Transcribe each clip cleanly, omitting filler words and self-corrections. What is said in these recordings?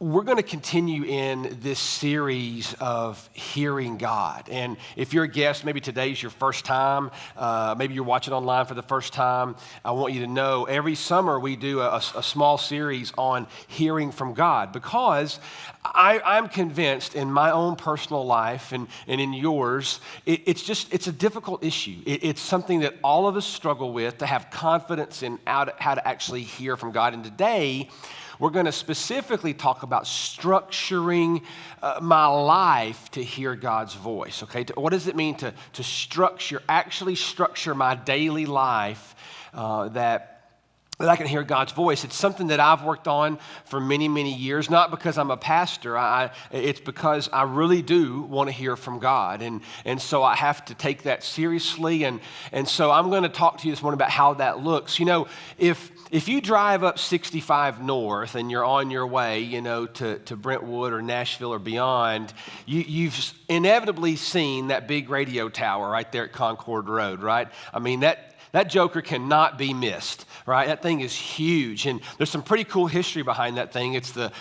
We're going to continue in this series of hearing God. And if you're a guest, maybe today's your first time, maybe you're watching online for the first time, I want you to know every summer we do a small series on hearing from God, because I'm convinced in my own personal life and in yours, it's a difficult issue. It's something that all of us struggle with, to have confidence in how to actually hear from God. And today, we're going to specifically talk about structuring my life to hear God's voice, okay? What does it mean to actually structure my daily life that I can hear God's voice? It's something that I've worked on for many, many years, not because I'm a pastor. It's because I really do want to hear from God. And so I have to take that seriously. And so I'm going to talk to you this morning about how that looks. You know, if you drive up 65 North and you're on your way, you know, to Brentwood or Nashville or beyond, you've inevitably seen that big radio tower right there at Concord Road, right? I mean, that joker cannot be missed, right? That thing is huge, and there's some pretty cool history behind that thing. It's the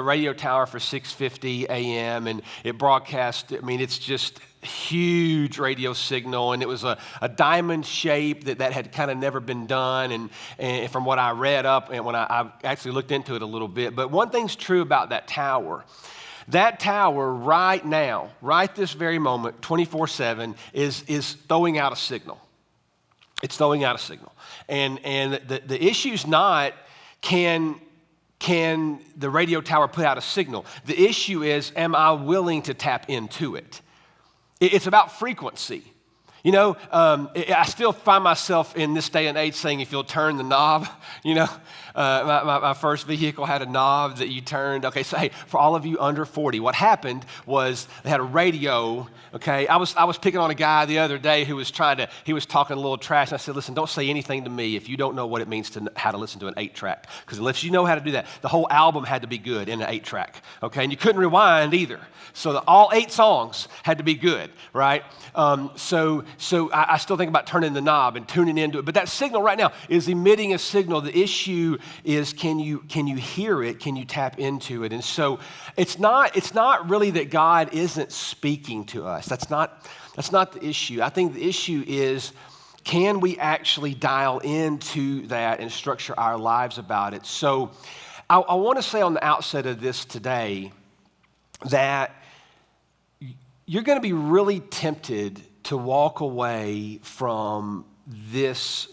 radio tower for 650 AM, and it broadcasts, I mean, it's just huge radio signal, and it was a diamond shape that had kind of never been done, and from what I read up, and when I actually looked into it a little bit, but one thing's true about that tower right now, right this very moment, 24/7, is throwing out a signal. It's throwing out a signal. And the issue's not can the radio tower put out a signal. The issue is, am I willing to tap into it? It's about frequency. You know, I still find myself in this day and age saying, if you'll turn the knob, you know, my first vehicle had a knob that you turned. Okay, so hey, for all of you under 40, what happened was they had a radio. Okay, I was picking on a guy the other day who was he was talking a little trash. And I said, listen, don't say anything to me if you don't know what it means how to listen to an 8-track. Because unless you know how to do that, the whole album had to be good in an 8-track. Okay, and you couldn't rewind either. So all 8 songs had to be good, right? So I still think about turning the knob and tuning into it. But that signal right now is emitting a signal. The issue is, can you hear it? Can you tap into it? And so it's not really that God isn't speaking to us. That's not the issue. I think the issue is, can we actually dial into that and structure our lives about it? So I want to say on the outset of this today that you're going to be really tempted to walk away from this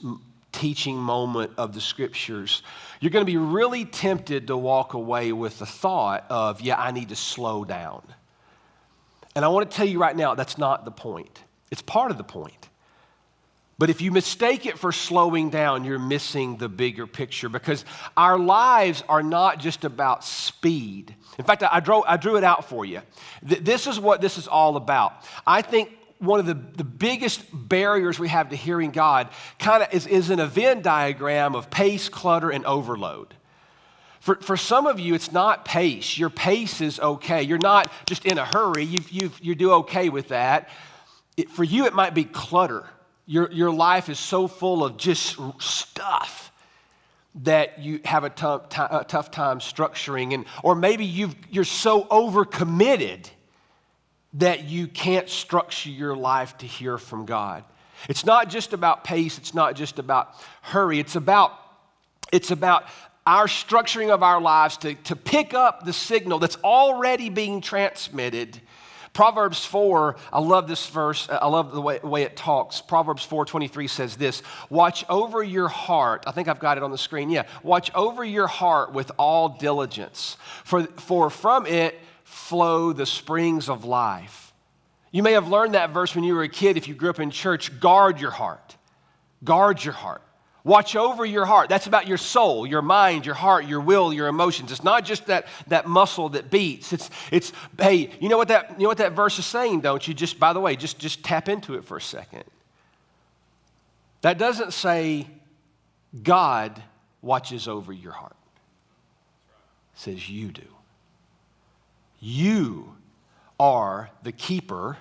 teaching moment of the scriptures. You're going to be really tempted to walk away with the thought of, I need to slow down. And I want to tell you right now, that's not the point. It's part of the point. But if you mistake it for slowing down, you're missing the bigger picture, because our lives are not just about speed. In fact, I drew it out for you. This is what this is all about. I think one of the biggest barriers we have to hearing God kind of is an event diagram of pace, clutter, and overload. For some of you, it's not pace. Your pace is okay. You're not just in a hurry. You do okay with that. For you, it might be clutter. Your life is so full of just stuff that you have a tough time structuring, or maybe you're so overcommitted that you can't structure your life to hear from God. It's not just about pace. It's not just about hurry. It's about our structuring of our lives to pick up the signal that's already being transmitted. Proverbs 4, I love this verse. I love the way it talks. Proverbs 4:23 says this: watch over your heart. I think I've got it on the screen. Yeah. Watch over your heart with all diligence, for from it flow the springs of life. You may have learned that verse when you were a kid if you grew up in church. Guard your heart. Guard your heart. Watch over your heart. That's about your soul, your mind, your heart, your will, your emotions. It's not just that muscle that beats. It's hey, you know what that verse is saying, don't you? Just by the way, just tap into it for a second. That doesn't say God watches over your heart. It says you do. You are the keeper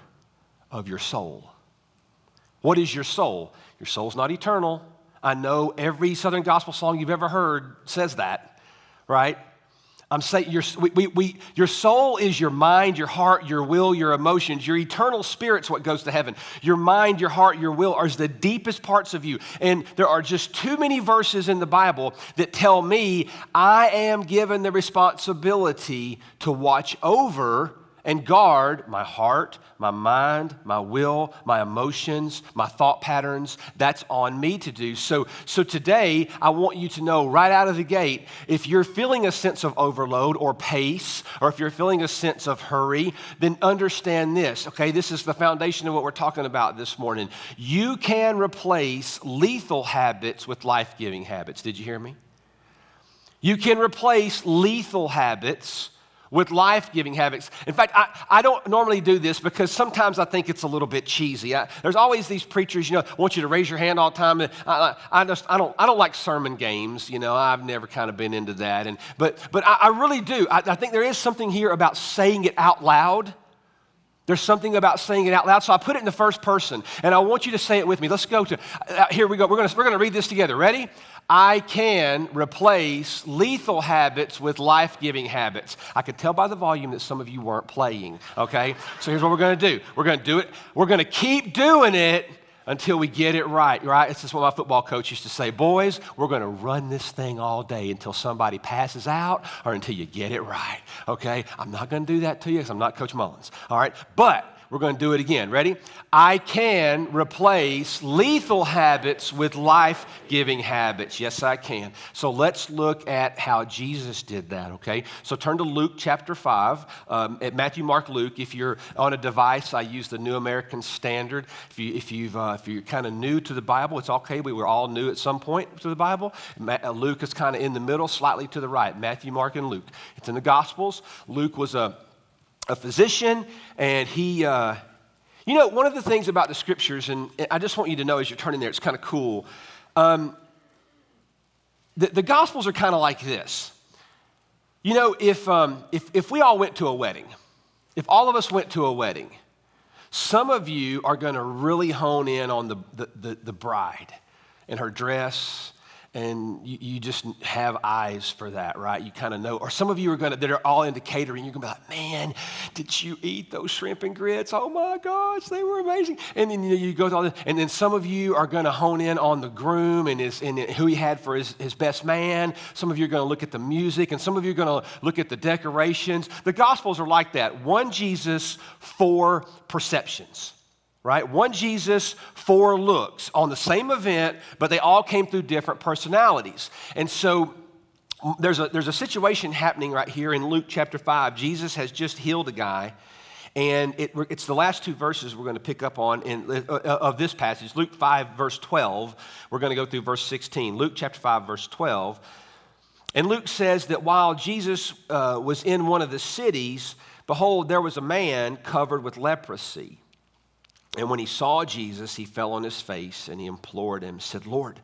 of your soul. What is your soul? Your soul's not eternal. I know every Southern gospel song you've ever heard says that, right? I'm saying your soul is your mind, your heart, your will, your emotions. Your eternal spirit's what goes to heaven. Your mind, your heart, your will are the deepest parts of you. And there are just too many verses in the Bible that tell me I am given the responsibility to watch over and guard my heart, my mind, my will, my emotions, my thought patterns. That's on me to do. So today, I want you to know right out of the gate, if you're feeling a sense of overload or pace, or if you're feeling a sense of hurry, then understand this, okay? This is the foundation of what we're talking about this morning. You can replace lethal habits with life-giving habits. Did you hear me? You can replace lethal habits with life-giving habits. In fact, I don't normally do this because sometimes I think it's a little bit cheesy. There's always these preachers, want you to raise your hand all the time. I don't like sermon games. I've never kind of been into that. But I really do. I think there is something here about saying it out loud. There's something about saying it out loud. So I put it in the first person, and I want you to say it with me. Let's go to, here we go. We're going to read this together. Ready? I can replace lethal habits with life-giving habits. I could tell by the volume that some of you weren't playing, okay? So here's what we're going to do. We're going to do it. We're going to keep doing it until we get it right? It's just what my football coach used to say. Boys, we're going to run this thing all day until somebody passes out or until you get it right, okay? I'm not going to do that to you because I'm not Coach Mullins, all right? But we're going to do it again. Ready? I can replace lethal habits with life-giving habits. Yes, I can. So let's look at how Jesus did that, okay? So turn to Luke chapter 5, at Matthew, Mark, Luke. If you're on a device, I use the New American Standard. If you're kind of new to the Bible, it's okay. We were all new at some point to the Bible. Luke is kind of in the middle, slightly to the right. Matthew, Mark, and Luke. It's in the Gospels. Luke was a physician, and he, one of the things about the scriptures, and I just want you to know as you're turning there, it's kind of cool. The Gospels are kind of like this. If we all went to a wedding, if all of us went to a wedding, some of you are going to really hone in on the bride and her dress, and you just have eyes for that, right? You kind of know. Or some of you that are all into catering, you're going to be like, man, did you eat those shrimp and grits? Oh my gosh, they were amazing. And then you go to all this. And then some of you are going to hone in on the groom and who he had for his best man. Some of you are going to look at the music, and some of you are going to look at the decorations. The Gospels are like that. One Jesus, four perceptions. Right? One Jesus, four looks on the same event, but they all came through different personalities. And so there's a situation happening right here in Luke chapter 5. Jesus has just healed a guy, and it's the last two verses we're going to pick up on of this passage. Luke 5, verse 12. We're going to go through verse 16. Luke chapter 5, verse 12. And Luke says that while Jesus was in one of the cities, behold, there was a man covered with leprosy. And when he saw Jesus, he fell on his face and he implored him, said, Lord,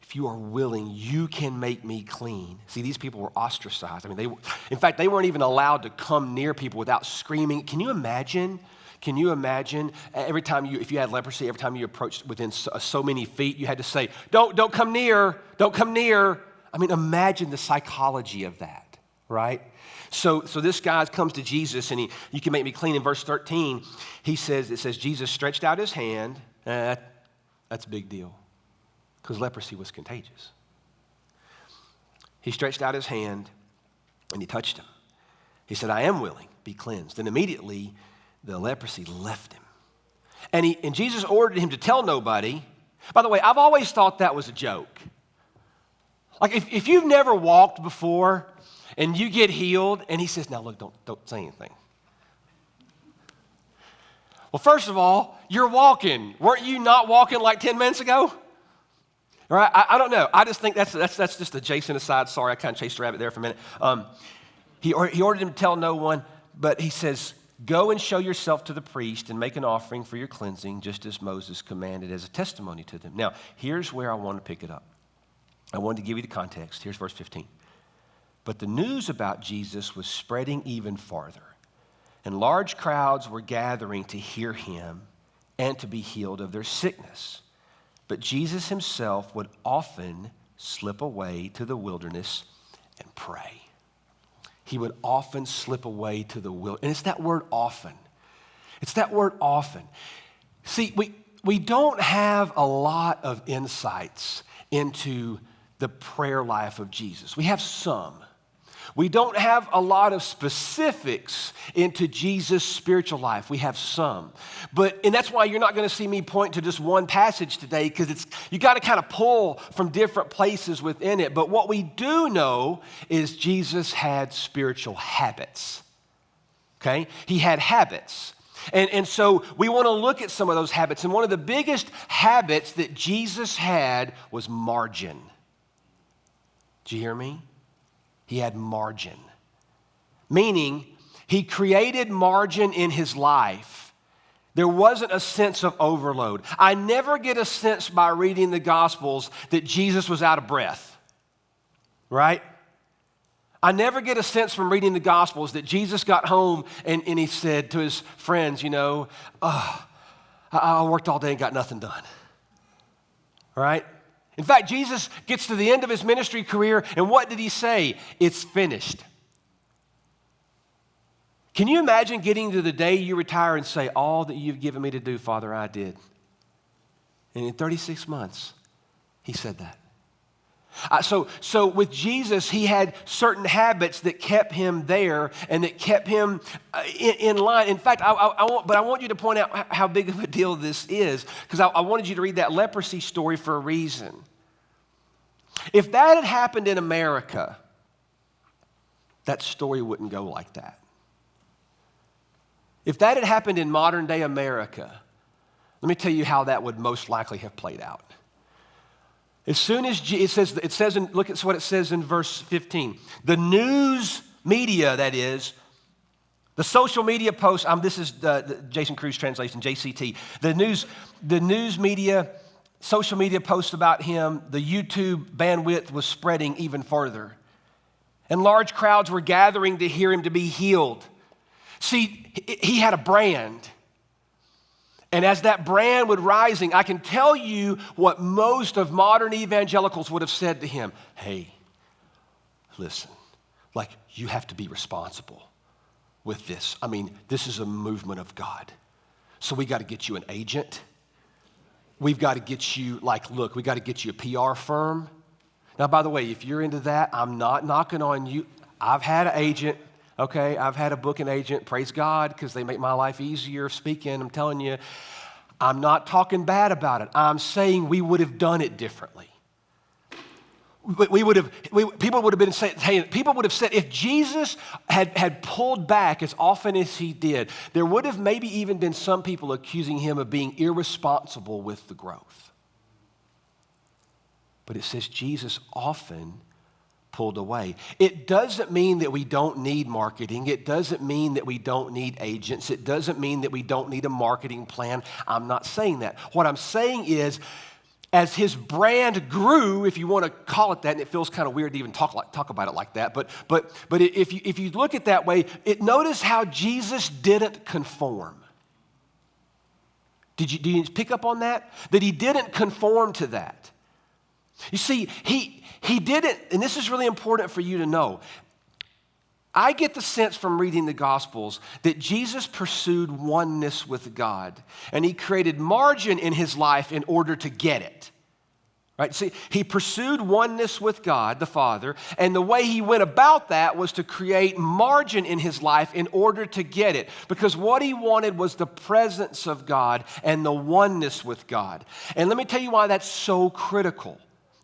if you are willing, you can make me clean. See, these people were ostracized. I mean, in fact, they weren't even allowed to come near people without screaming. Can you imagine every time if you had leprosy, every time you approached within so many feet, you had to say, don't come near, don't come near. I mean, imagine the psychology of that, right? So this guy comes to Jesus, and you can make me clean. In verse 13, it says, Jesus stretched out his hand. That's a big deal because leprosy was contagious. He stretched out his hand, and he touched him. He said, I am willing, be cleansed. And immediately, the leprosy left him. And Jesus ordered him to tell nobody. By the way, I've always thought that was a joke. Like if you've never walked before, and you get healed, and he says, now look, don't say anything. Well, first of all, you're walking. Weren't you not walking like 10 minutes ago? Right? I don't know. I just think that's just a Jason aside. Sorry, I kind of chased a rabbit there for a minute. He ordered him to tell no one, but he says, go and show yourself to the priest and make an offering for your cleansing, just as Moses commanded as a testimony to them. Now, here's where I want to pick it up. I wanted to give you the context. Here's verse 15. But the news about Jesus was spreading even farther, and large crowds were gathering to hear him and to be healed of their sickness. But Jesus himself would often slip away to the wilderness and pray. he would often slip away to the wilderness. And it's that word often. It's that word often. See, we don't have a lot of insights into the prayer life of Jesus. We have some. We don't have a lot of specifics into Jesus' spiritual life. We have some. And that's why you're not going to see me point to just one passage today, because you got to kind of pull from different places within it. But what we do know is Jesus had spiritual habits. Okay? He had habits. And so we want to look at some of those habits. And one of the biggest habits that Jesus had was margin. Did you hear me? He had margin. Meaning, he created margin in his life. There wasn't a sense of overload. I never get a sense by reading the Gospels that Jesus was out of breath. Right? I never get a sense from reading the Gospels that Jesus got home and he said to his friends, I worked all day and got nothing done. All right? In fact, Jesus gets to the end of his ministry career, and what did he say? It's finished. Can you imagine getting to the day you retire and say, all that you've given me to do, Father, I did? And in 36 months, he said that. So with Jesus, he had certain habits that kept him there and that kept him in line. In fact, I want you to point out how big of a deal this is, because I wanted you to read that leprosy story for a reason. If that had happened in America, that story wouldn't go like that. If that had happened in modern day America, let me tell you how that would most likely have played out. As soon as look at what it says in verse 15. The news media, that is, the social media posts, this is the Jason Cruz translation, JCT. The news media, social media posts about him, the YouTube bandwidth was spreading even further. And large crowds were gathering to hear him to be healed. See, he had a brand. And as that brand was rising, I can tell you what most of modern evangelicals would have said to him. Hey, listen, you have to be responsible with this. This is a movement of God. So we got to get you an agent. We've got to get you, we got to get you a PR firm. Now, by the way, if you're into that, I'm not knocking on you. I've had an agent. Okay, I've had a booking agent, praise God, because they make my life easier speaking. I'm telling you, I'm not talking bad about it. I'm saying we would have done it differently. People would have said, if Jesus had pulled back as often as he did, there would have maybe even been some people accusing him of being irresponsible with the growth. But it says Jesus often pulled away. It doesn't mean that we don't need marketing. It doesn't mean that we don't need agents. It doesn't mean that we don't need a marketing plan. I'm not saying that. What I'm saying is, as his brand grew, if you want to call it that, and it feels kind of weird to even talk about it like that, but if you look at it that way, notice how Jesus didn't conform. Do you pick up on that? That he didn't conform to that. You see, he didn't, and this is really important for you to know. I get the sense from reading the Gospels that Jesus pursued oneness with God, and he created margin in his life in order to get it. Right? See, he pursued oneness with God, the Father, and the way he went about that was to create margin in his life in order to get it. Because what he wanted was the presence of God and the oneness with God. And let me tell you why that's so critical.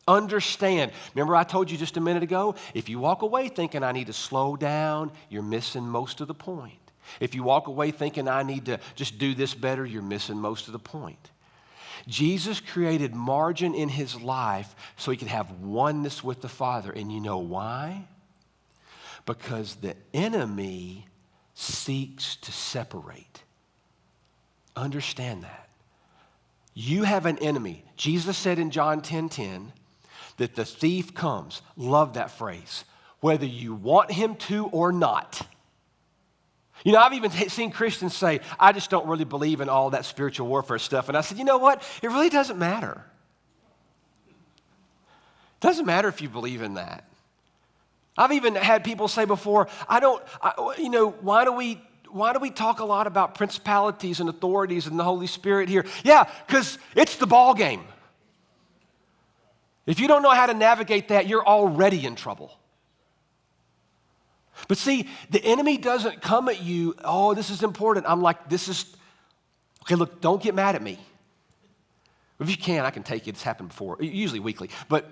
Understand. Remember I told you just a minute ago, if you walk away thinking I need to slow down, you're missing most of the point. If you walk away thinking I need to just do this better, you're missing most of the point. Jesus created margin in his life so he could have oneness with the Father. And you know why? Because the enemy seeks to separate. Understand that. You have an enemy. Jesus said in John 10:10, that the thief comes. Love that phrase. Whether you want him to or not. I've even seen Christians say, I just don't really believe in all that spiritual warfare stuff. And I said, you know what? It really doesn't matter. It doesn't matter if you believe in that. I've even had people say before, why do we talk a lot about principalities and authorities and the Holy Spirit here? Yeah, because it's the ball game. If you don't know how to navigate that, you're already in trouble. But see, the enemy doesn't come at you, oh, this is important. I'm like, okay, look, don't get mad at me. If you can, I can take it. It's happened before, usually weekly. But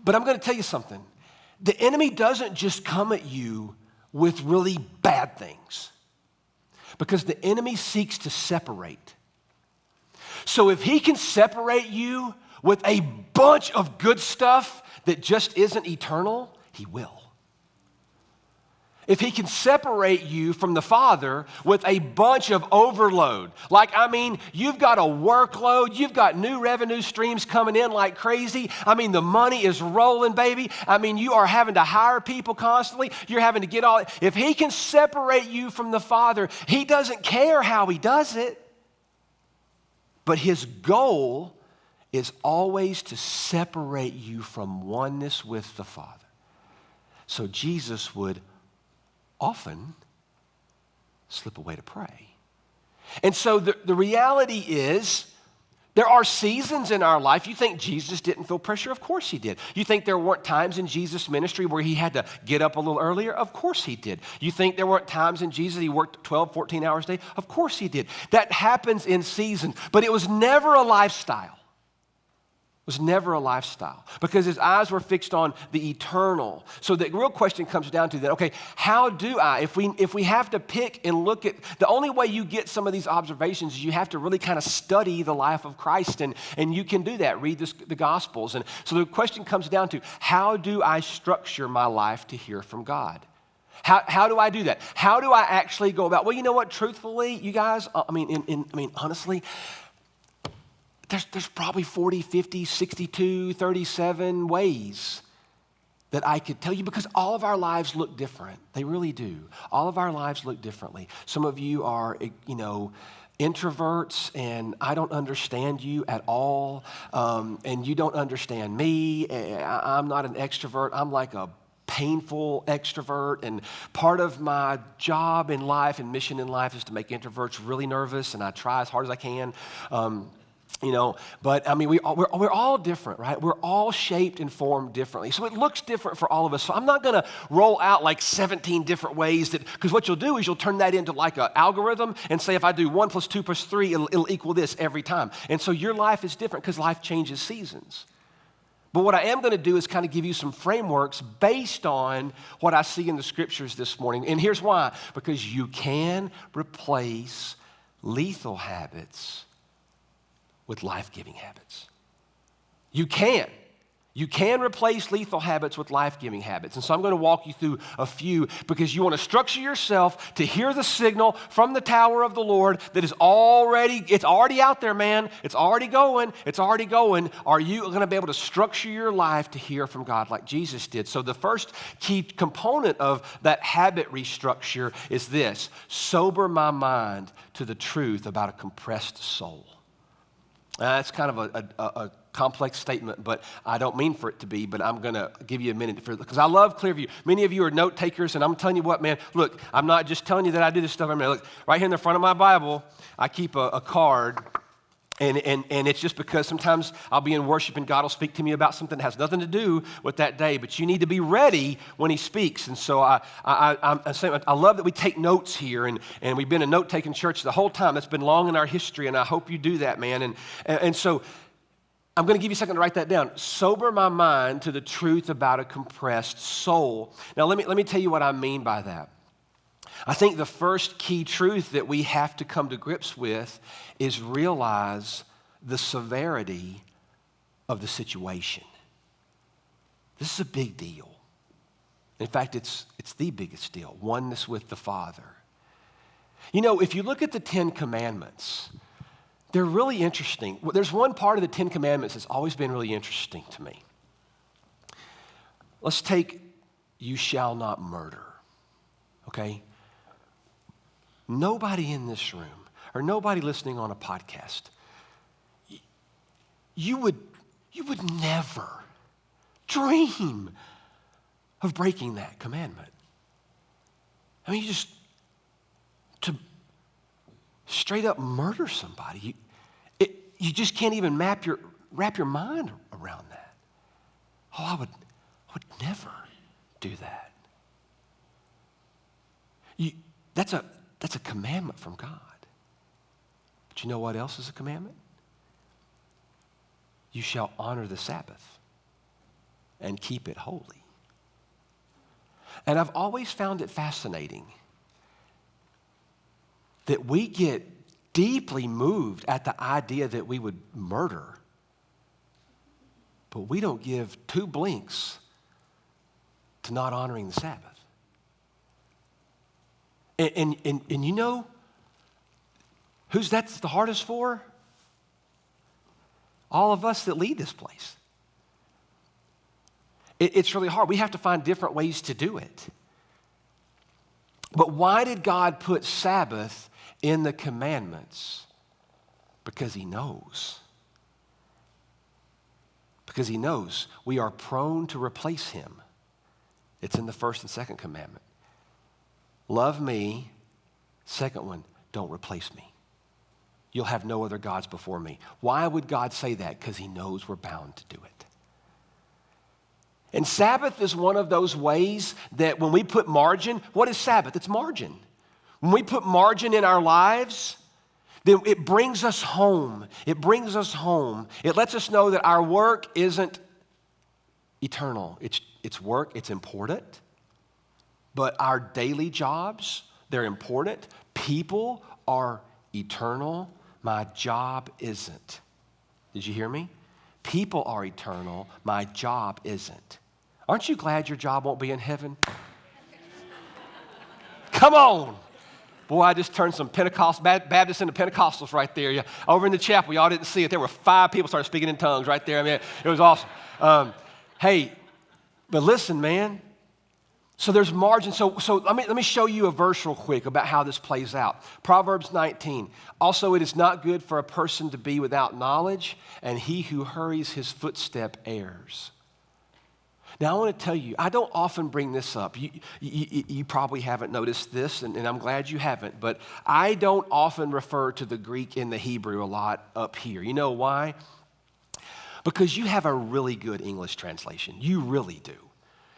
I'm going to tell you something. The enemy doesn't just come at you with really bad things, because the enemy seeks to separate. So if he can separate you with a bunch of good stuff that just isn't eternal, he will. If he can separate you from the Father with a bunch of overload, you've got a workload, you've got new revenue streams coming in like crazy. The money is rolling, baby. You are having to hire people constantly. You're having to get all. If he can separate you from the Father, he doesn't care how he does it. But his goal is always to separate you from oneness with the Father. So Jesus would often slip away to pray. And so the reality is, there are seasons in our life. You think Jesus didn't feel pressure? Of course he did. You think there weren't times in Jesus' ministry where he had to get up a little earlier? Of course he did. You think there weren't times in Jesus he worked 12, 14 hours a day? Of course he did. That happens in seasons, but it was never a lifestyle. It was never a lifestyle, because his eyes were fixed on the eternal. So the real question comes down to that, okay, how do I, if we have to pick and look at, the only way you get some of these observations is you have to really kind of study the life of Christ, and you can do that, read the Gospels. And so the question comes down to, how do I structure my life to hear from God? How do I do that? How do I actually go about, well, you know what, truthfully, you guys, honestly, There's probably 40, 50, 62, 37 ways that I could tell you, because all of our lives look different. They really do. All of our lives look differently. Some of you are, introverts, and I don't understand you at all, and you don't understand me. I'm not an extrovert. I'm like a painful extrovert, and part of my job in life and mission in life is to make introverts really nervous, and I try as hard as I can. But we're all different, right? We're all shaped and formed differently. So it looks different for all of us. So I'm not going to roll out like 17 different ways because what you'll do is you'll turn that into like an algorithm and say, if I do 1 + 2 + 3, it'll equal this every time. And so your life is different because life changes seasons. But what I am going to do is kind of give you some frameworks based on what I see in the scriptures this morning. And here's why. Because you can replace lethal habits with life-giving habits. You can. You can replace lethal habits with life-giving habits. And so I'm going to walk you through a few, because you want to structure yourself to hear the signal from the tower of the Lord that it's already out there, man. It's already going. Are you going to be able to structure your life to hear from God like Jesus did? So the first key component of that habit restructure is this: sober my mind to the truth about a compressed soul. It's kind of a complex statement, but I don't mean for it to be, but I'm going to give you a minute because I love ClearView. Many of you are note takers, and I'm telling you what, man, look, I'm not just telling you that I do this stuff. Look, right here in the front of my Bible, I keep a card, and it's just because sometimes I'll be in worship and God will speak to me about something that has nothing to do with that day, but you need to be ready when he speaks. And so I'm saying, I love that we take notes here, and we've been a note-taking church the whole time. That's been long in our history, and I hope you do that, man. And so I'm going to give you a second to write that down. Sober my mind to the truth about a compressed soul. Now, let me tell you what I mean by that. I think the first key truth that we have to come to grips with is realize the severity of the situation. This is a big deal. In fact, it's the biggest deal, oneness with the Father. If you look at the 10 Commandments, they're really interesting. There's one part of the 10 Commandments that's always been really interesting to me. Let's take, you shall not murder, okay? Nobody in this room, or nobody listening on a podcast, you would never dream of breaking that commandment. I mean, to straight up murder somebody, you just can't even wrap your mind around that. Oh, I would never do that. That's a commandment from God. But you know what else is a commandment? You shall honor the Sabbath and keep it holy. And I've always found it fascinating that we get deeply moved at the idea that we would murder, but we don't give two blinks to not honoring the Sabbath. And you know who's that's the hardest for? All of us that lead this place. It's really hard. We have to find different ways to do it. But why did God put Sabbath in the commandments? Because he knows. Because he knows we are prone to replace him. It's in the first and second commandment. Love me. Second one, don't replace me. You'll have no other gods before me. Why would God say that? Because he knows we're bound to do it. And Sabbath is one of those ways that when we put margin, what is Sabbath? It's margin. When we put margin in our lives, then it brings us home. It brings us home. It lets us know that our work isn't eternal. It's work, it's important. But our daily jobs, they're important. People are eternal. My job isn't. Did you hear me? People are eternal. My job isn't. Aren't you glad your job won't be in heaven? Come on. Boy, I just turned some Baptists into Pentecostals right there. Yeah. Over in the chapel, y'all didn't see it. There were 5 people started speaking in tongues right there. I mean, it was awesome. Hey, but listen, man. So there's margin. So let me show you a verse real quick about how this plays out. Proverbs 19. Also, it is not good for a person to be without knowledge, and he who hurries his footstep errs. Now, I want to tell you, I don't often bring this up. You probably haven't noticed this, and I'm glad you haven't, but I don't often refer to the Greek and the Hebrew a lot up here. You know why? Because you have a really good English translation. You really do.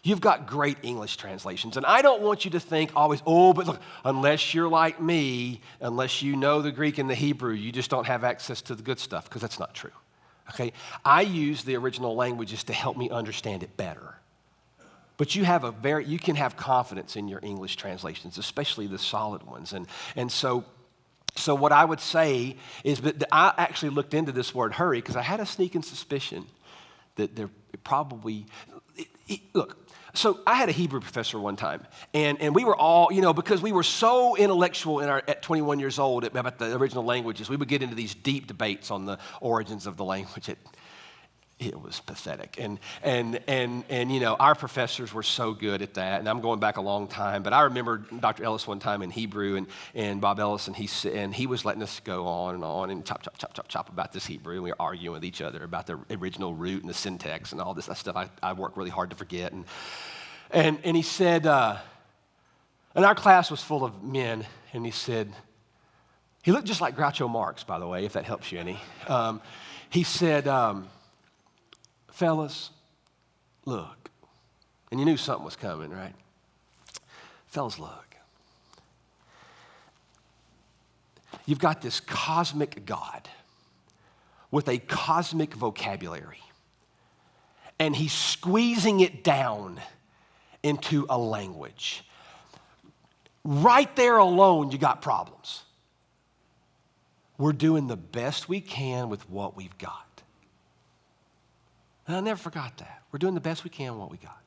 You've got great English translations. And I don't want you to think always, but look, unless you're like me, unless you know the Greek and the Hebrew, you just don't have access to the good stuff, because that's not true. Okay? I use the original languages to help me understand it better. But you can have confidence in your English translations, especially the solid ones. And so what I would say is that I actually looked into this word hurry because I had a sneaking suspicion that there probably, look, so I had a Hebrew professor one time, and we were all, because we were so intellectual at 21 years old about the original languages, we would get into these deep debates on the origins of the language. It was pathetic. And our professors were so good at that, and I'm going back a long time, but I remember Dr. Ellis one time in Hebrew, and Bob Ellis, and he was letting us go on and chop about this Hebrew, and we were arguing with each other about the original root and the syntax and all this stuff I work really hard to forget. And he said, and our class was full of men, and he said, he looked just like Groucho Marx, by the way, if that helps you any. He said, fellas, look, and you knew something was coming, right? Fellas, look. You've got this cosmic God with a cosmic vocabulary, and he's squeezing it down into a language. Right there alone, you got problems. We're doing the best we can with what we've got. And I never forgot that. We're doing the best we can with what we got.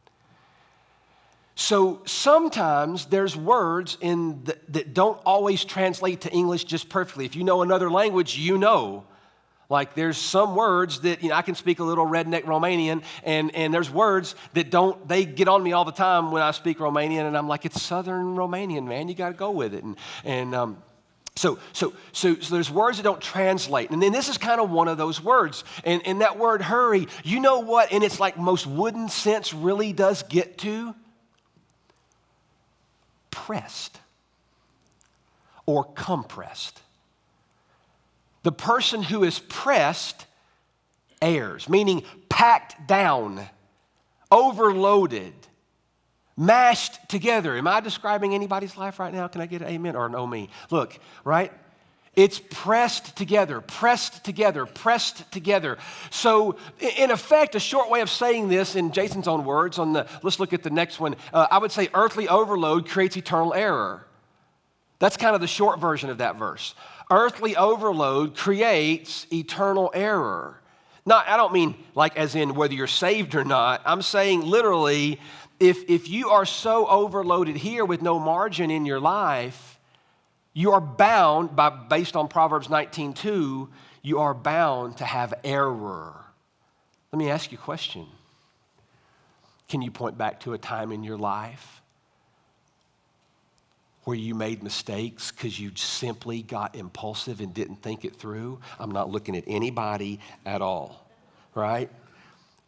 So sometimes there's words that don't always translate to English just perfectly. If you know another language, like there's some words that, I can speak a little redneck Romanian, and there's words that they get on me all the time when I speak Romanian, and I'm like, it's Southern Romanian, man. You got to go with it. So there's words that don't translate. And then this is kind of one of those words. And that word hurry, you know what in its like most wooden sense really does get to? pressed or compressed. The person who is pressed errs, meaning packed down, overloaded, mashed together. Am I describing anybody's life right now? Can I get an amen or an oh me? Look, right? It's pressed together, pressed together, pressed together. So in effect, a short way of saying this in Jason's own words let's look at the next one. I would say earthly overload creates eternal error. That's kind of the short version of that verse. Earthly overload creates eternal error. Now, I don't mean like as in whether you're saved or not. I'm saying literally, if you are so overloaded here with no margin in your life, you are bound, based on Proverbs 19:2, you are bound to have error. Let me ask you a question. Can you point back to a time in your life where you made mistakes because you simply got impulsive and didn't think it through? I'm not looking at anybody at all, right?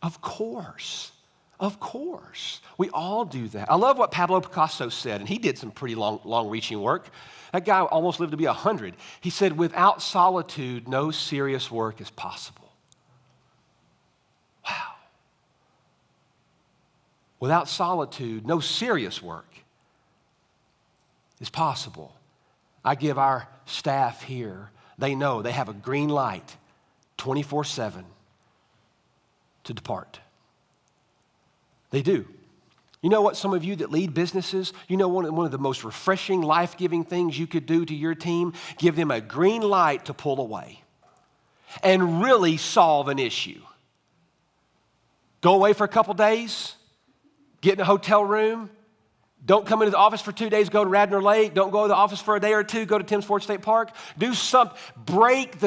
Of course. Of course. We all do that. I love what Pablo Picasso said, and he did some pretty long-reaching work. That guy almost lived to be 100. He said, without solitude, no serious work is possible. Wow. Without solitude, no serious work is possible. I give our staff here, they know they have a green light 24/7 to depart. They do. You know what, some of you that lead businesses, you know one of the most refreshing, life-giving things you could do to your team? Give them a green light to pull away and really solve an issue. Go away for a couple days, get in a hotel room, don't come into the office for 2 days, go to Radnor Lake, don't go to the office for a day or two, go to Tim's Ford State Park. Do something,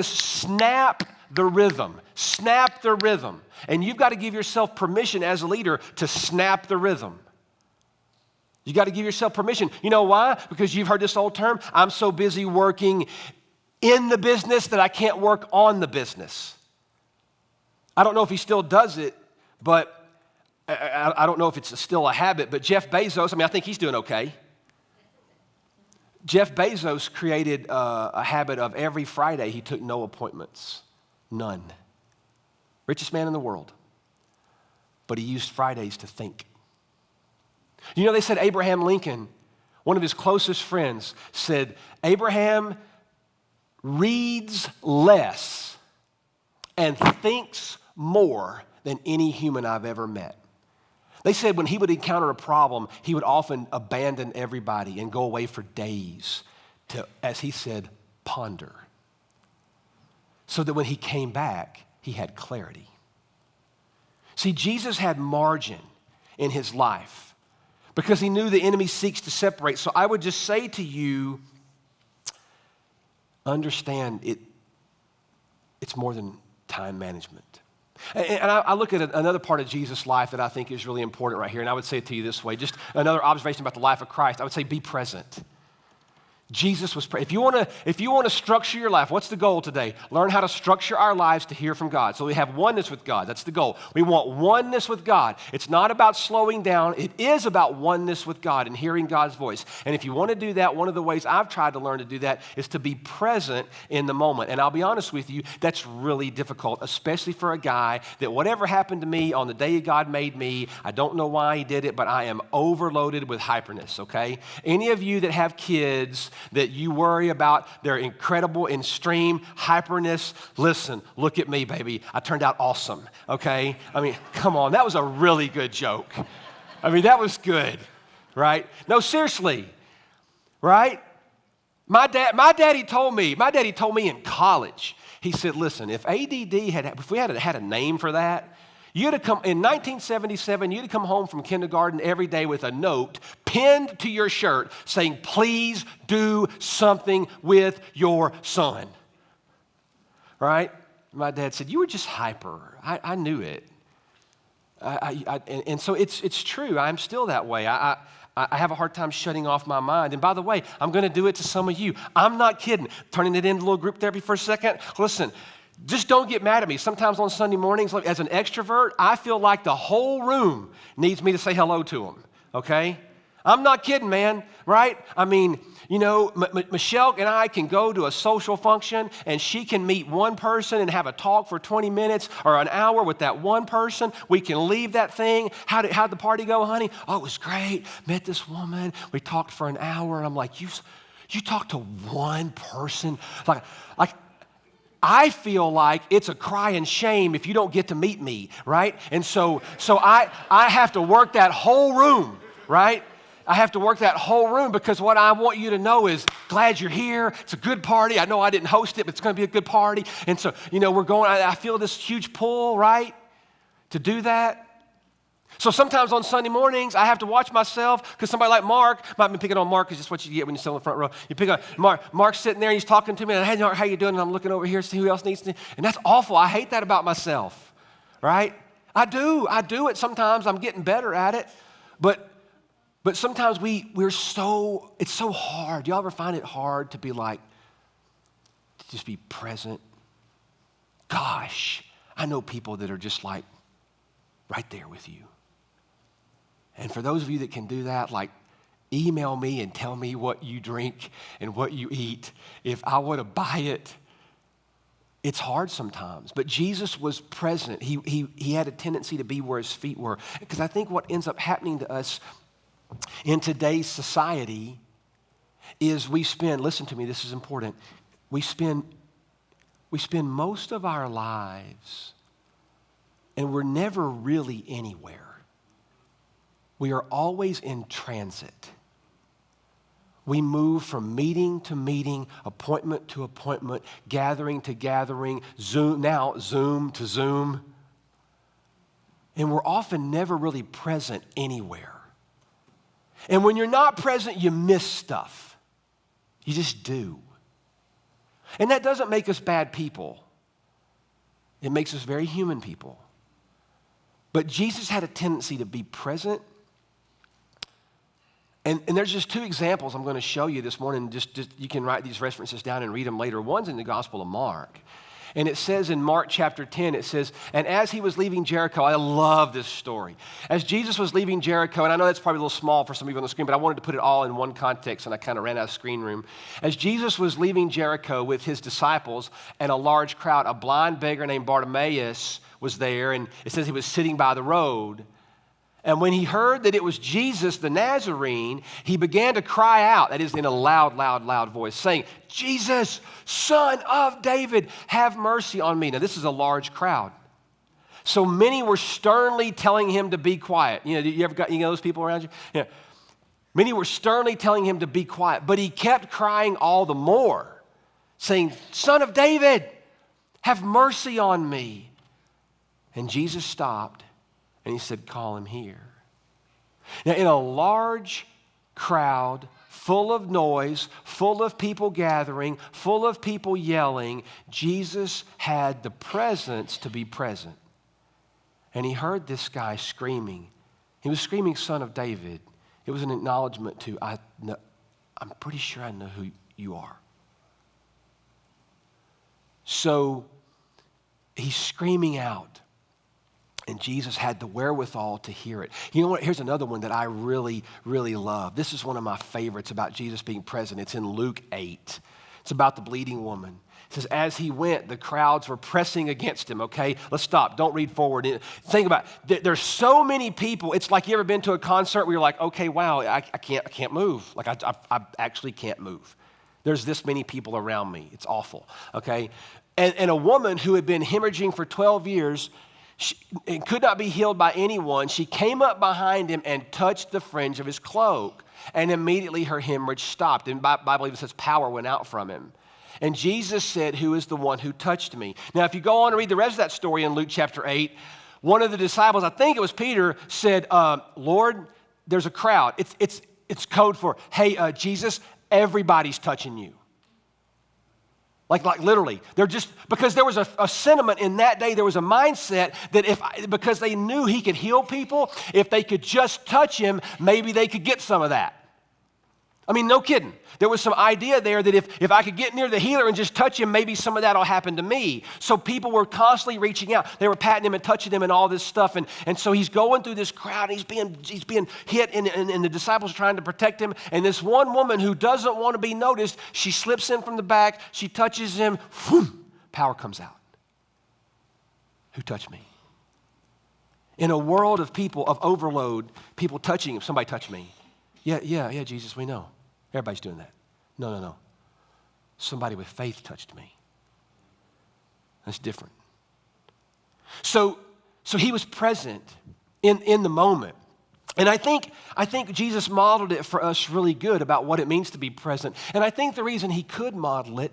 snap the rhythm. Snap the rhythm. And you've got to give yourself permission as a leader to snap the rhythm. You got to give yourself permission. You know why? Because you've heard this old term, I'm so busy working in the business that I can't work on the business. I don't know if he still does it, but I don't know if it's still a habit, but Jeff Bezos, I think he's doing okay. Jeff Bezos created a habit of every Friday he took no appointments. None. Richest man in the world. But he used Fridays to think. You know, they said Abraham Lincoln, one of his closest friends, said, Abraham reads less and thinks more than any human I've ever met. They said when he would encounter a problem, he would often abandon everybody and go away for days to, as he said, ponder. So that when he came back, he had clarity. See, Jesus had margin in his life because he knew the enemy seeks to separate. So I would just say to you, understand it's more than time management. And I look at another part of Jesus' life that I think is really important right here, and I would say it to you this way, just another observation about the life of Christ. I would say be present. Jesus was present. If you want to structure your life, what's the goal today? Learn how to structure our lives to hear from God. So we have oneness with God. That's the goal. We want oneness with God. It's not about slowing down. It is about oneness with God and hearing God's voice. And if you want to do that, one of the ways I've tried to learn to do that is to be present in the moment. And I'll be honest with you, that's really difficult, especially for a guy that whatever happened to me on the day God made me, I don't know why he did it, but I am overloaded with hyperness, okay? Any of you that have kids that you worry about their incredible extreme hyperness, listen, look at me, baby. I turned out awesome, okay? Come on, that was a really good joke. That was good, right? No, seriously, right? My daddy told me in college, he said, listen, if we had a name for that, you'd have come, in 1977, you'd have come home from kindergarten every day with a note pinned to your shirt saying, please do something with your son. Right? My dad said, you were just hyper. I knew it. And so it's true. I'm still that way. I have a hard time shutting off my mind. And by the way, I'm going to do it to some of you. I'm not kidding. Turning it into a little group therapy for a second. Listen. Just don't get mad at me. Sometimes on Sunday mornings, as an extrovert, I feel like the whole room needs me to say hello to them, okay? I'm not kidding, man, right? I mean, you know, Michelle and I can go to a social function and she can meet one person and have a talk for 20 minutes or an hour with that one person. We can leave that thing. How'd the party go, honey? Oh, it was great. Met this woman. We talked for an hour. And I'm like, you talked to one person? Like, I feel like it's a cry and shame if you don't get to meet me, right? And so I have to work that whole room, right? I have to work that whole room because what I want you to know is, glad you're here. It's a good party. I know I didn't host it, but it's going to be a good party. And so, you know, I feel this huge pull, right, to do that. So sometimes on Sunday mornings, I have to watch myself because somebody like Mark, might be picking on Mark because that's what you get when you sit in the front row. You pick on Mark's sitting there and he's talking to me and, hey, how you doing? And I'm looking over here to see who else needs to. And that's awful. I hate that about myself, right? I do it sometimes. I'm getting better at it. But sometimes it's so hard. Do y'all ever find it hard to be like, to just be present? Gosh, I know people that are just like right there with you. And for those of you that can do that, like, email me and tell me what you drink and what you eat. If I were to buy it, it's hard sometimes. But Jesus was present. He had a tendency to be where his feet were. Because I think what ends up happening to us in today's society is listen to me, this is important. We spend most of our lives and we're never really anywhere. We are always in transit. We move from meeting to meeting, appointment to appointment, gathering to gathering, Zoom to Zoom. And we're often never really present anywhere. And when you're not present, you miss stuff. You just do. And that doesn't make us bad people. It makes us very human people. But Jesus had a tendency to be present. And there's just two examples I'm going to show you this morning. Just you can write these references down and read them later. One's in the Gospel of Mark. And it says in Mark chapter 10, it says, and as he was leaving Jericho, I love this story. As Jesus was leaving Jericho, and I know that's probably a little small for some of you on the screen, but I wanted to put it all in one context, and I kind of ran out of screen room. As Jesus was leaving Jericho with his disciples and a large crowd, a blind beggar named Bartimaeus was there, and it says he was sitting by the road. And when he heard that it was Jesus the Nazarene, he began to cry out, that is in a loud voice, saying, Jesus, Son of David, have mercy on me. Now this is a large crowd. So many were sternly telling him to be quiet. You know, you ever got those people around you? Yeah. Many were sternly telling him to be quiet, but he kept crying all the more, saying, Son of David, have mercy on me. And Jesus stopped. And he said, call him here. Now, in a large crowd, full of noise, full of people gathering, full of people yelling, Jesus had the presence to be present. And he heard this guy screaming. He was screaming, Son of David. It was an acknowledgement to, I'm pretty sure I know who you are. So he's screaming out. And Jesus had the wherewithal to hear it. You know what? Here's another one that I really, really love. This is one of my favorites about Jesus being present. It's in Luke 8. It's about the bleeding woman. It says, as he went, the crowds were pressing against him, okay? Let's stop. Don't read forward. Think about it. There's so many people. It's like you ever been to a concert where you're like, okay, wow, I can't move. Like I actually can't move. There's this many people around me. It's awful, okay? And a woman who had been hemorrhaging for 12 years, and could not be healed by anyone, she came up behind him and touched the fringe of his cloak. And immediately her hemorrhage stopped. And the Bible even says power went out from him. And Jesus said, who is the one who touched me? Now, if you go on and read the rest of that story in Luke chapter 8, one of the disciples, I think it was Peter, said, Lord, there's a crowd. It's code for, hey, Jesus, everybody's touching you. Like literally, they're just, because there was a sentiment in that day, there was a mindset that because they knew he could heal people, if they could just touch him, maybe they could get some of that. I mean, no kidding. There was some idea there that if I could get near the healer and just touch him, maybe some of that will happen to me. So people were constantly reaching out. They were patting him and touching him and all this stuff. And so he's going through this crowd. And he's being hit, and the disciples are trying to protect him. And this one woman who doesn't want to be noticed, she slips in from the back. She touches him. Whew, power comes out. Who touched me? In a world of people, of overload, people touching him. Somebody touched me. Yeah, Jesus, we know. Everybody's doing that. No. Somebody with faith touched me. That's different. So he was present in the moment. And I think Jesus modeled it for us really good about what it means to be present. And I think the reason he could model it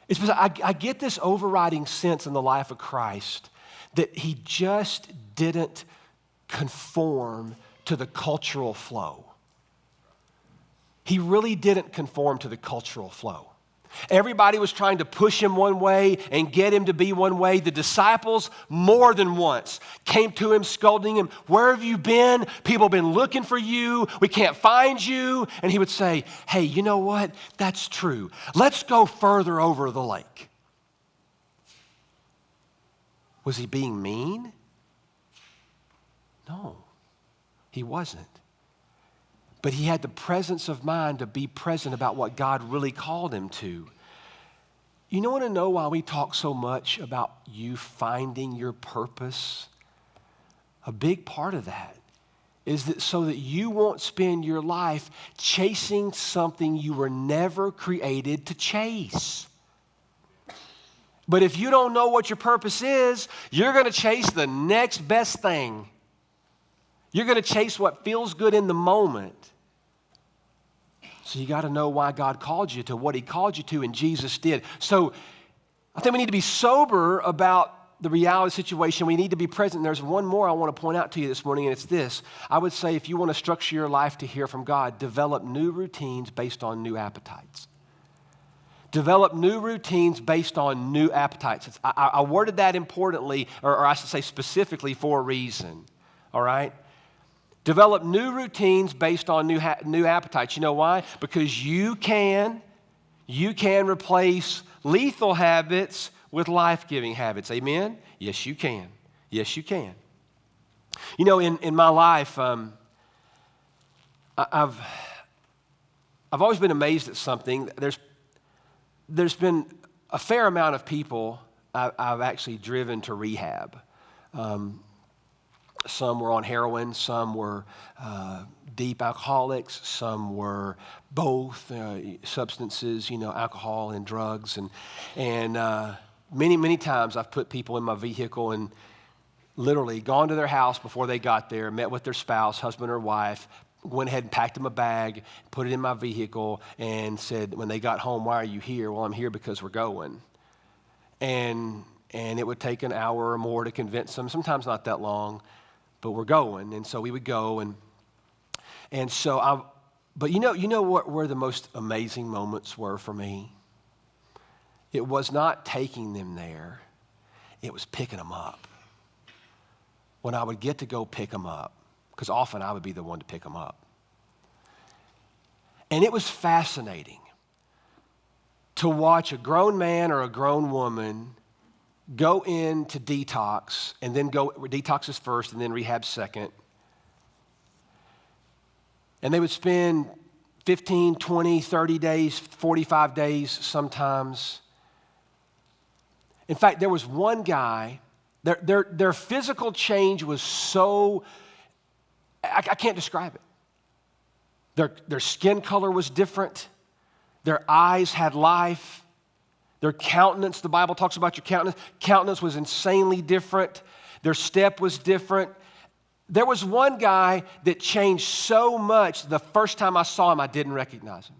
is because I get this overriding sense in the life of Christ that he just didn't conform to the cultural flow. He really didn't conform to the cultural flow. Everybody was trying to push him one way and get him to be one way. The disciples, more than once, came to him scolding him, "Where have you been? People have been looking for you. We can't find you." And he would say, "Hey, you know what? That's true. Let's go further over the lake." Was he being mean? No, he wasn't. But he had the presence of mind to be present about what God really called him to. You want to know why we talk so much about you finding your purpose? A big part of that is that so that you won't spend your life chasing something you were never created to chase. But if you don't know what your purpose is, you're going to chase the next best thing. You're going to chase what feels good in the moment. So you got to know why God called you to what he called you to, and Jesus did. So I think we need to be sober about the reality situation. We need to be present. And there's one more I want to point out to you this morning, and it's this. I would say if you want to structure your life to hear from God, develop new routines based on new appetites. Develop new routines based on new appetites. I worded that importantly, or I should say specifically for a reason, all right? Develop new routines based on new appetites. You know why? Because you can replace lethal habits with life-giving habits. Amen? Yes, you can. Yes, you can. You know, in my life, I've always been amazed at something. There's been a fair amount of people I've actually driven to rehab. Some were on heroin, some were deep alcoholics, some were both substances, alcohol and drugs. And many times I've put people in my vehicle and literally gone to their house before they got there, met with their spouse, husband or wife, went ahead and packed them a bag, put it in my vehicle, and said, when they got home, "Why are you here?" "Well, I'm here because we're going." And it would take an hour or more to convince them, sometimes not that long, but we're going. And so we would go, but you know what where the most amazing moments were for me? It was not taking them there, it was picking them up. When I would get to go pick them up, because often I would be the one to pick them up. And it was fascinating to watch a grown man or a grown woman go into detox, and then detox is first and then rehab second. And they would spend 15, 20, 30 days, 45 days sometimes. In fact, there was one guy, their physical change was so, I can't describe it. Their skin color was different. Their eyes had life. Their countenance, the Bible talks about your countenance was insanely different. Their step was different. There was one guy that changed so much, the first time I saw him, I didn't recognize him.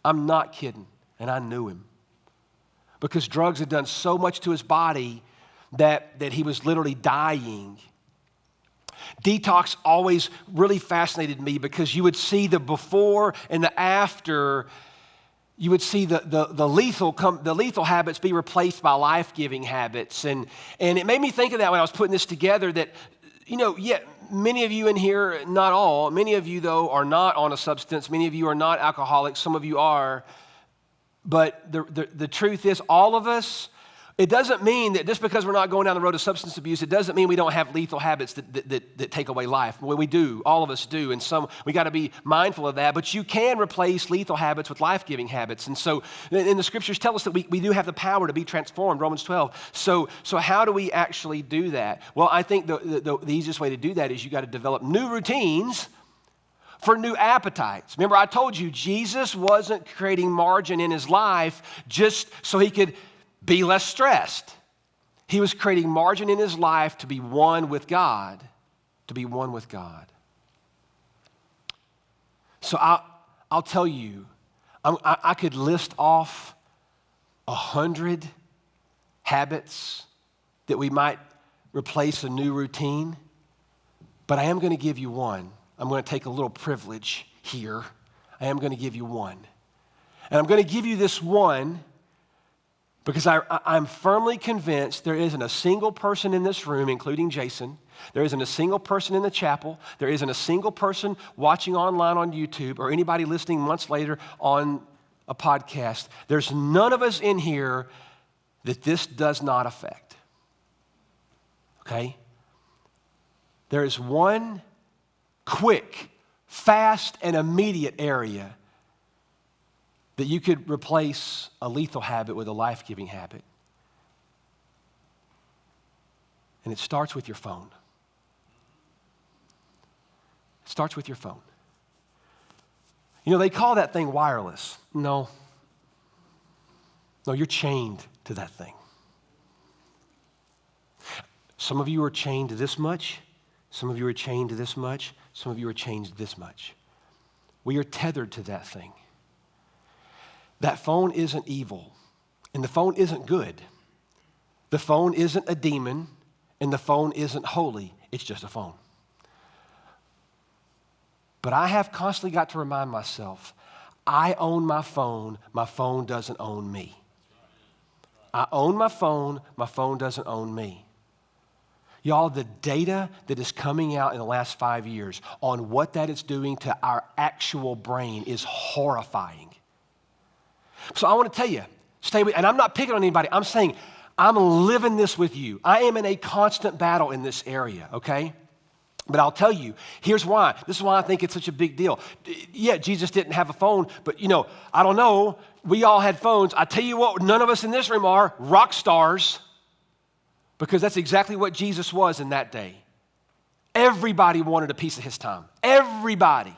I'm not kidding, and I knew him. Because drugs had done so much to his body that he was literally dying. Detox always really fascinated me because you would see the before and the after. You would see the lethal habits be replaced by life-giving habits. And it made me think of that when I was putting this together, that Yeah, many of you in here, not all, many of you, though, are not on a substance. Many of you are not alcoholics. Some of you are. But the truth is, all of us, it doesn't mean that just because we're not going down the road of substance abuse, it doesn't mean we don't have lethal habits that take away life. Well, we do. All of us do. And we got to be mindful of that. But you can replace lethal habits with life-giving habits. And so, and the scriptures tell us that we do have the power to be transformed, Romans 12. So how do we actually do that? Well, I think the easiest way to do that is you got to develop new routines for new appetites. Remember, I told you, Jesus wasn't creating margin in his life just so he could be less stressed. He was creating margin in his life to be one with God, to be one with God. So I'll tell you, I could list off 100 habits that we might replace a new routine, but I am going to give you one. I'm going to take a little privilege here. I am going to give you one. And I'm going to give you this one because I'm firmly convinced there isn't a single person in this room, including Jason. There isn't a single person in the chapel. There isn't a single person watching online on YouTube or anybody listening months later on a podcast. There's none of us in here that this does not affect. Okay? There is one quick, fast, and immediate area that you could replace a lethal habit with a life-giving habit. And it starts with your phone. It starts with your phone. They call that thing wireless. No, you're chained to that thing. Some of you are chained to this much. Some of you are chained to this much. Some of you are chained to this much. We are tethered to that thing. That phone isn't evil, and the phone isn't good. The phone isn't a demon, and the phone isn't holy. It's just a phone. But I have constantly got to remind myself, I own my phone doesn't own me. I own my phone doesn't own me. Y'all, the data that is coming out in the last 5 years on what that is doing to our actual brain is horrifying. So I want to tell you, stay with, and I'm not picking on anybody. I'm saying I'm living this with you. I am in a constant battle in this area, okay? But I'll tell you, here's why. This is why I think it's such a big deal. Yeah, Jesus didn't have a phone, but I don't know. We all had phones. I tell you what, none of us in this room are rock stars, because that's exactly what Jesus was in that day. Everybody wanted a piece of his time. Everybody.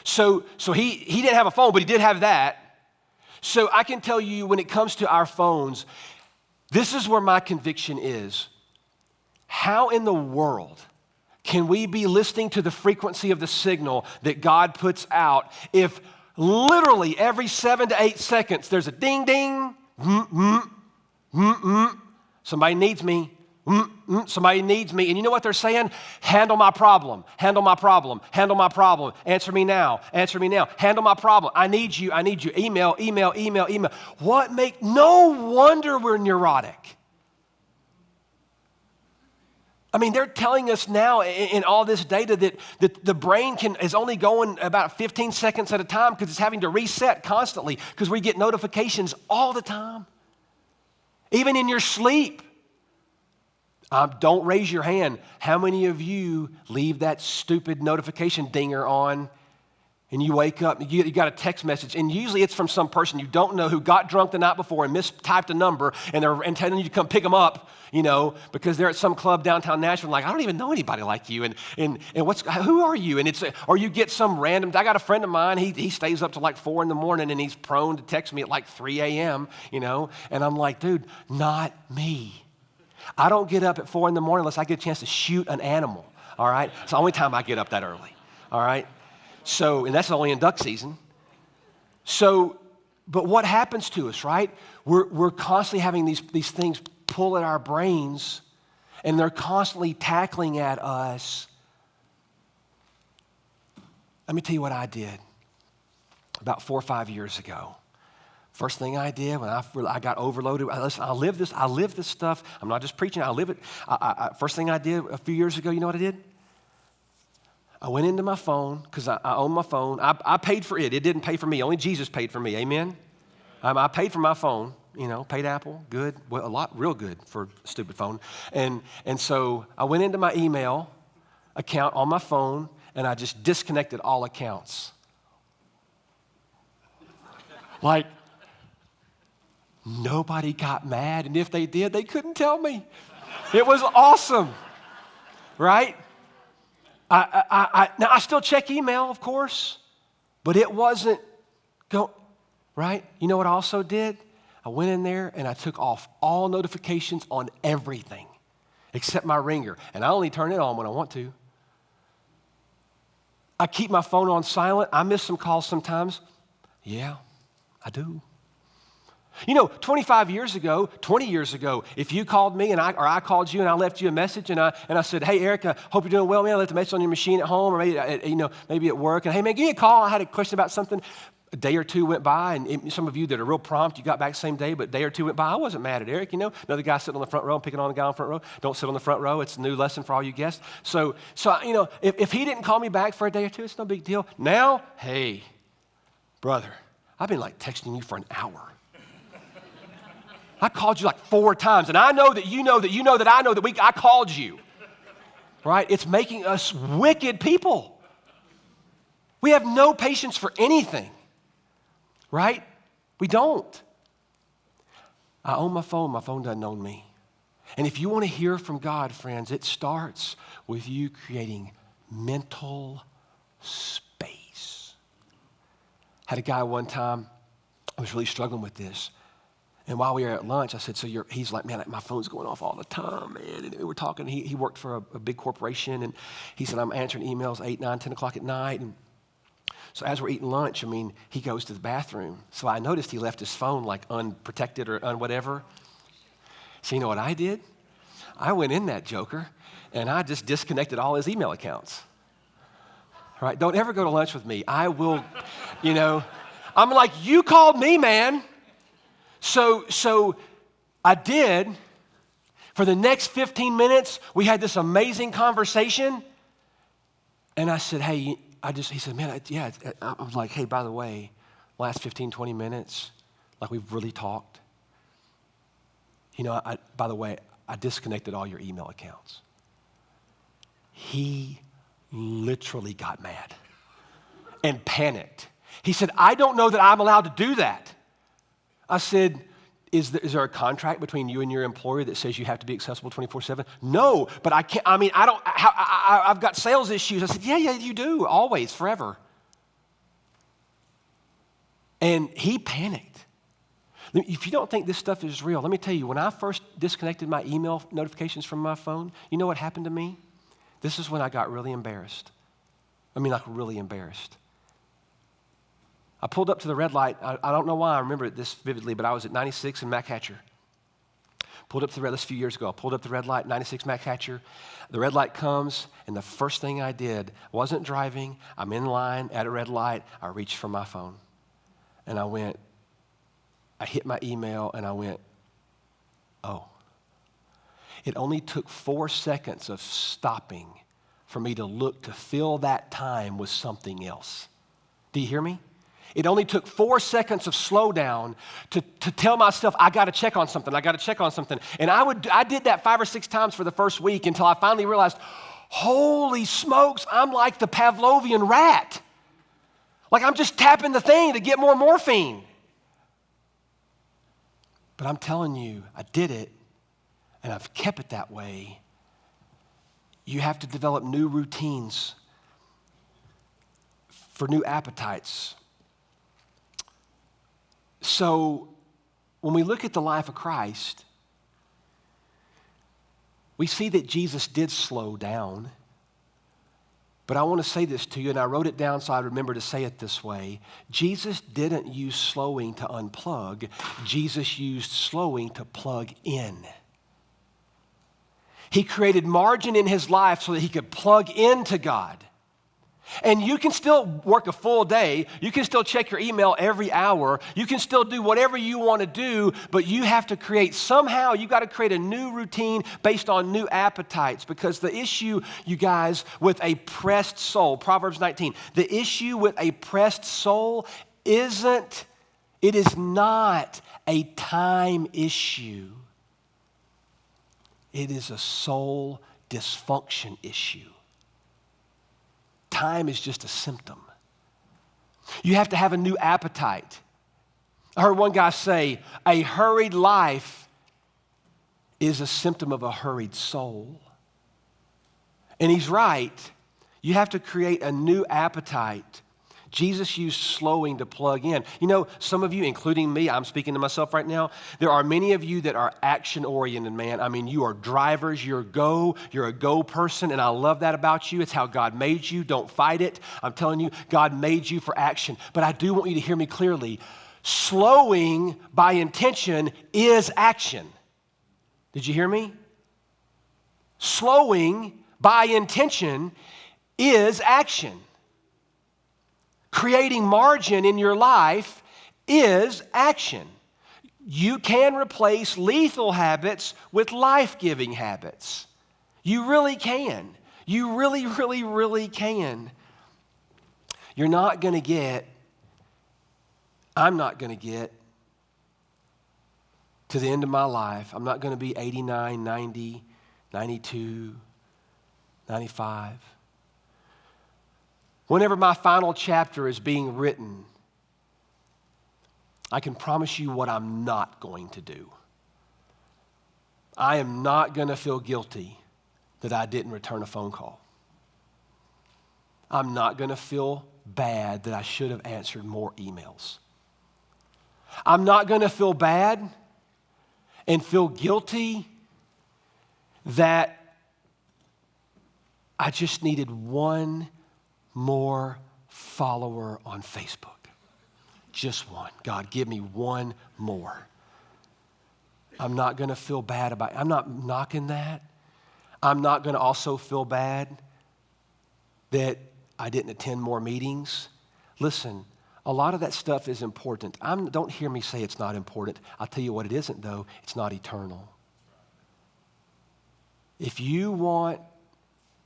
So he didn't have a phone, but he did have that. So I can tell you, when it comes to our phones, this is where my conviction is. How in the world can we be listening to the frequency of the signal that God puts out if literally every 7 to 8 seconds there's a ding, ding, somebody needs me. Somebody needs me. And you know what they're saying? Handle my problem. Handle my problem. Handle my problem. Answer me now. Answer me now. Handle my problem. I need you. I need you. Email. No wonder we're neurotic. I mean, they're telling us now in all this data that the brain is only going about 15 seconds at a time because it's having to reset constantly because we get notifications all the time. Even in your sleep. Don't raise your hand. How many of you leave that stupid notification dinger on and you wake up and you got a text message, and usually it's from some person you don't know who got drunk the night before and mistyped a number, and they're telling you to come pick them up, because they're at some club downtown Nashville, like, I don't even know anybody like you, and who are you? Or you get some random, I got a friend of mine, he stays up till like 4 a.m, and he's prone to text me at like 3 a.m, and I'm like, dude, not me. I don't get up at 4 a.m. unless I get a chance to shoot an animal, all right? It's the only time I get up that early, all right? So, and that's only in duck season. So, but what happens to us, right? We're constantly having these things pull at our brains, and they're constantly tackling at us. Let me tell you what I did about 4 or 5 years ago. First thing I did when I got overloaded, listen, I live this stuff. I'm not just preaching, I live it. First thing I did a few years ago, you know what I did? I went into my phone, because I own my phone. I paid for it. It didn't pay for me. Only Jesus paid for me. Amen? I paid for my phone, paid Apple. Good. Well, real good for a stupid phone. And so I went into my email account on my phone, and I just disconnected all accounts. Like, nobody got mad, and if they did, they couldn't tell me. It was awesome, right? Now, I still check email, of course, but it wasn't right? You know what I also did? I went in there and I took off all notifications on everything except my ringer, and I only turn it on when I want to. I keep my phone on silent. I miss some calls sometimes. Yeah, I do. 20 years ago, if you called me or I called you and I left you a message and I said, hey, Eric, I hope you're doing well, man. I left a message on your machine at home or maybe at work. And hey, man, give me a call. I had a question about something. A day or two went by, and some of you that are real prompt, you got back the same day, but a day or two went by. I wasn't mad at Eric, Another guy sitting on the front row, I'm picking on the guy on the front row. Don't sit on the front row. It's a new lesson for all you guests. So if he didn't call me back for a day or two, it's no big deal. Now, hey, brother, I've been texting you for an hour. I called you 4 times, and I know that you know that you know that I know that I called you, right? It's making us wicked people. We have no patience for anything, right? We don't. I own my phone doesn't own me. And if you want to hear from God, friends, it starts with you creating mental space. Had a guy one time, I was really struggling with this. And while we were at lunch, I said, he's like, man, my phone's going off all the time, man. And we were talking, he worked for a big corporation, and he said, I'm answering emails 8, 9, 10 o'clock at night. And so as we're eating lunch, he goes to the bathroom. So I noticed he left his phone unprotected or whatever. So you know what I did? I went in that joker, and I just disconnected all his email accounts. Right? Don't ever go to lunch with me. I will, I'm like, you called me, man. So I did. For the next 15 minutes, we had this amazing conversation. And I said, hey, he said, man, I was like, hey, by the way, last 15, 20 minutes, we've really talked. By the way, I disconnected all your email accounts. He literally got mad and panicked. He said, I don't know that I'm allowed to do that. I said, is there a contract between you and your employer that says you have to be accessible 24/7? No, but I can't, I've got sales issues. I said, yeah, you do, always, forever. And he panicked. If you don't think this stuff is real, let me tell you, when I first disconnected my email notifications from my phone, you know what happened to me? This is when I got really embarrassed. Really embarrassed. I pulled up to the red light. I don't know why I remember this vividly, but I was at 96 in Mac Hatcher. Pulled up to the red, this a few years ago. I pulled up the red light, 96 Mac Hatcher. The red light comes, and the first thing I did, wasn't driving. I'm in line at a red light. I reached for my phone, and I hit my email, and I went, oh. It only took 4 seconds of stopping for me to look to fill that time with something else. Do you hear me? It only took 4 seconds of slowdown to tell myself, I got to check on something. And I did that 5 or 6 times for the first week until I finally realized, holy smokes, I'm like the Pavlovian rat. I'm just tapping the thing to get more morphine. But I'm telling you, I did it, and I've kept it that way. You have to develop new routines for new appetites. So when we look at the life of Christ, we see that Jesus did slow down. But I want to say this to you, and I wrote it down so I remember to say it this way. Jesus didn't use slowing to unplug. Jesus used slowing to plug in. He created margin in his life so that he could plug into God. And you can still work a full day. You can still check your email every hour. You can still do whatever you want to do, but you have to somehow you got to create a new routine based on new appetites, because the issue, you guys, with a pressed soul, Proverbs 19, the issue with a pressed soul is not a time issue. It is a soul dysfunction issue. Time is just a symptom. You have to have a new appetite. I heard one guy say, a hurried life is a symptom of a hurried soul. And he's right. You have to create a new appetite. Jesus used slowing to plug in. You know, some of you, including me, I'm speaking to myself right now, there are many of you that are action-oriented, man. I mean, you are drivers, you're a go person, and I love that about you. It's how God made you. Don't fight it. I'm telling you, God made you for action. But I do want you to hear me clearly. Slowing by intention is action. Did you hear me? Slowing by intention is action. Creating margin in your life is action. You can replace lethal habits with life-giving habits. You really can. You really, really, really can. I'm not going to get to the end of my life. I'm not going to be 89, 90, 92, 95. Whenever my final chapter is being written, I can promise you what I'm not going to do. I am not going to feel guilty that I didn't return a phone call. I'm not going to feel bad that I should have answered more emails. I'm not going to feel bad and feel guilty that I just needed one more follower on Facebook. Just one. God, give me one more. I'm not going to feel bad about it. I'm not knocking that. I'm not going to also feel bad that I didn't attend more meetings. Listen, a lot of that stuff is important. Don't hear me say it's not important. I'll tell you what it isn't, though. It's not eternal. If you want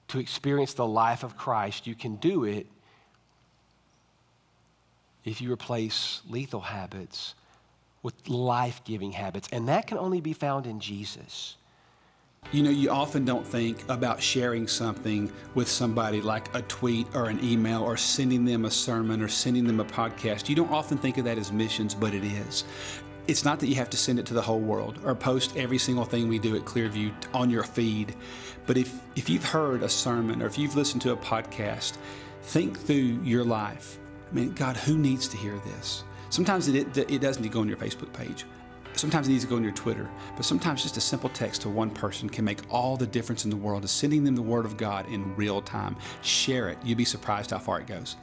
to experience the life of Christ, you can do it if you replace lethal habits with life-giving habits. And that can only be found in Jesus. You know, you often don't think about sharing something with somebody like a tweet or an email or sending them a sermon or sending them a podcast. You don't often think of that as missions, but it is. It's not that you have to send it to the whole world or post every single thing we do at ClearView on your feed. But if you've heard a sermon or if you've listened to a podcast, think through your life. I mean, God, who needs to hear this? Sometimes it doesn't need to go on your Facebook page. Sometimes it needs to go on your Twitter. But sometimes just a simple text to one person can make all the difference in the world. Is sending them the Word of God in real time. Share it. You'd be surprised how far it goes.